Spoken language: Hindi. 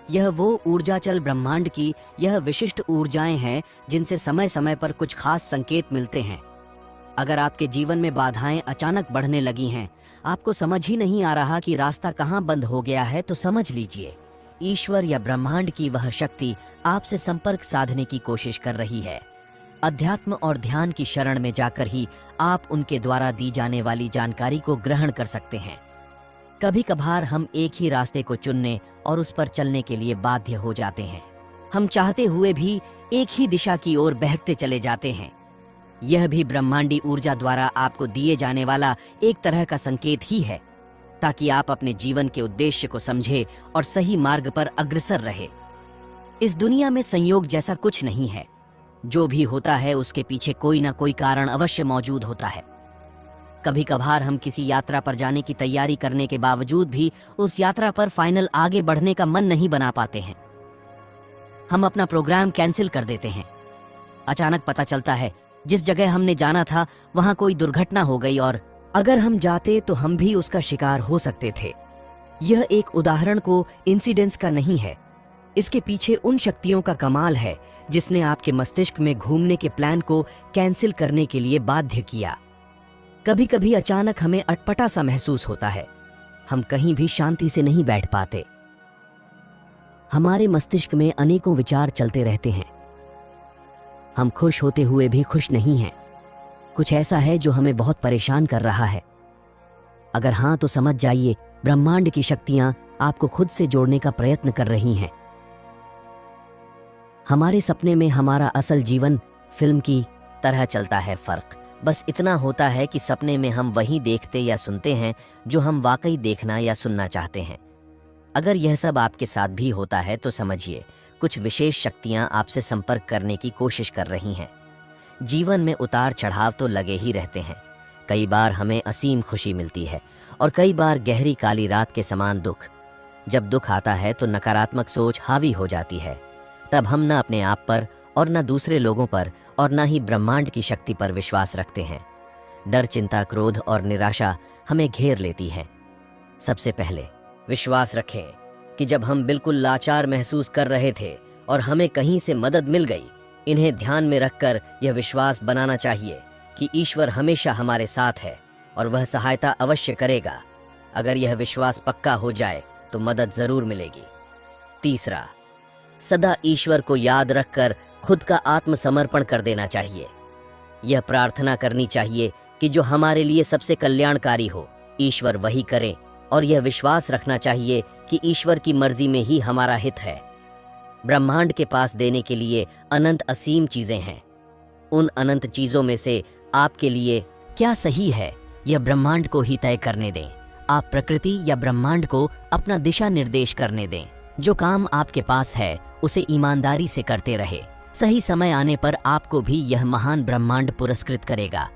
यह वो ऊर्जाचल ब्रह्मांड की यह विशिष्ट ऊर्जाएं हैं जिनसे समय समय पर कुछ खास संकेत मिलते हैं। अगर आपके जीवन में बाधाएं अचानक बढ़ने लगी हैं, आपको समझ ही नहीं आ रहा कि रास्ता कहाँ बंद हो गया है, तो समझ लीजिए ईश्वर या ब्रह्मांड की वह शक्ति आपसे संपर्क साधने की कोशिश कर रही है। अध्यात्म और ध्यान की शरण में जाकर ही आप उनके द्वारा दी जाने वाली जानकारी को ग्रहण कर सकते हैं। कभी कभार हम एक ही रास्ते को चुनने और उस पर चलने के लिए बाध्य हो जाते हैं। हम चाहते हुए भी एक ही दिशा की ओर बहकते चले जाते हैं। यह भी ब्रह्मांडी ऊर्जा द्वारा आपको दिए जाने वाला एक तरह का संकेत ही है, ताकि आप अपने जीवन के उद्देश्य को समझे और सही मार्ग पर अग्रसर रहे। इस दुनिया में संयोग जैसा कुछ नहीं है। जो भी होता है उसके पीछे कोई ना कोई कारण अवश्य मौजूद होता है। कभी कभार हम किसी यात्रा पर जाने की तैयारी करने के बावजूद भी उस यात्रा पर फाइनल आगे बढ़ने का मन नहीं बना पाते हैं। हम अपना प्रोग्राम कैंसिल कर देते हैं। अचानक पता चलता है जिस जगह हमने जाना था वहां कोई दुर्घटना हो गई, और अगर हम जाते तो हम भी उसका शिकार हो सकते थे। यह एक उदाहरण को इंसिडेंस का नहीं है। इसके पीछे उन शक्तियों का कमाल है जिसने आपके मस्तिष्क में घूमने के प्लान को कैंसिल करने के लिए बाध्य किया। कभी कभी अचानक हमें अटपटा सा महसूस होता है। हम कहीं भी शांति से नहीं बैठ पाते। हमारे मस्तिष्क में अनेकों विचार चलते रहते हैं। हम खुश होते हुए भी खुश नहीं हैं। कुछ ऐसा है जो हमें बहुत परेशान कर रहा है। अगर हाँ, तो समझ जाइए ब्रह्मांड की शक्तियां आपको खुद से जोड़ने का प्रयत्न कर रही हैं। हमारे सपने में हमारा असल जीवन फिल्म की तरह चलता है। फर्क बस इतना होता है कि सपने में हम वही देखते या सुनते हैं जो हम वाकई देखना या सुनना चाहते हैं। अगर यह सब आपके साथ भी होता है तो समझिए कुछ विशेष शक्तियां आपसे संपर्क करने की कोशिश कर रही हैं। जीवन में उतार चढ़ाव तो लगे ही रहते हैं। कई बार हमें असीम खुशी मिलती है और कई बार गहरी काली रात के समान दुख। जब दुख आता है तो नकारात्मक सोच हावी हो जाती है। तब हम न अपने आप पर और न दूसरे लोगों पर और न ही ब्रह्मांड की शक्ति पर विश्वास रखते हैं। डर, चिंता, क्रोध और निराशा हमें घेर लेती है। सबसे पहले विश्वास रखें कि जब हम बिल्कुल लाचार महसूस कर रहे थे और हमें कहीं से मदद मिल गई, इन्हें ध्यान में रखकर यह विश्वास बनाना चाहिए कि ईश्वर हमेशा हमारे साथ है और वह सहायता अवश्य करेगा। अगर यह विश्वास पक्का हो जाए तो मदद जरूर मिलेगी। तीसरा, सदा ईश्वर को याद रखकर खुद का आत्मसमर्पण कर देना चाहिए। यह प्रार्थना करनी चाहिए कि जो हमारे लिए सबसे कल्याणकारी हो, ईश्वर वही करे, और यह विश्वास रखना चाहिए कि ईश्वर की मर्जी में ही हमारा हित है। ब्रह्मांड के पास देने के लिए अनंत असीम चीजें हैं। उन अनंत चीजों में से आपके लिए क्या सही है, यह ब्रह्मांड को ही तय करने दें। आप प्रकृति या ब्रह्मांड को अपना दिशा निर्देश करने दें। जो काम आपके पास है उसे ईमानदारी से करते रहे। सही समय आने पर आपको भी यह महान ब्रह्मांड पुरस्कृत करेगा।